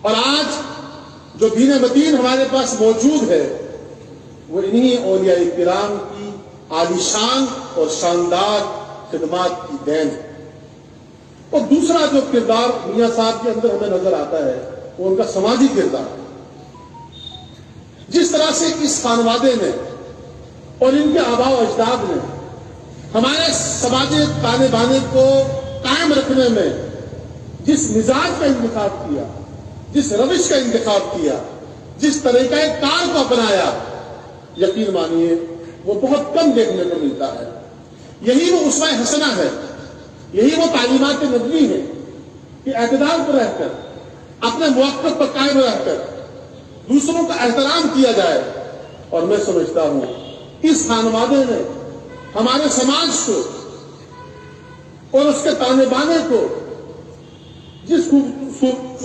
اور آج جو دین متین ہمارے پاس موجود ہے وہ انہی اولیاء کرام کی عالیشان اور شاندار خدمات کی دین ہے۔ اور دوسرا جو کردار میاں صاحب کے اندر ہمیں نظر آتا ہے وہ ان کا سماجی کردار ہے۔ جس طرح سے اس خانوادے میں اور ان کے آباء و اجداد نے ہمارے سماجی تانے بانے کو قائم رکھنے میں جس مزاج کا انتخاب کیا، جس روش کا انتخاب کیا، جس طریقہ کار کو اپنایا، یقین مانیے وہ بہت کم دیکھنے کو ملتا ہے۔ یہی وہ اسوہ حسنہ ہے، یہی وہ تعلیمات نبوی ہے کہ اعتدال پر رہ کر، اپنے موقف پر قائم رہ کر دوسروں کا احترام کیا جائے۔ اور میں سمجھتا ہوں اس خانوادے نے ہمارے سماج کو اور اس کے تانے بانے کو جس خوب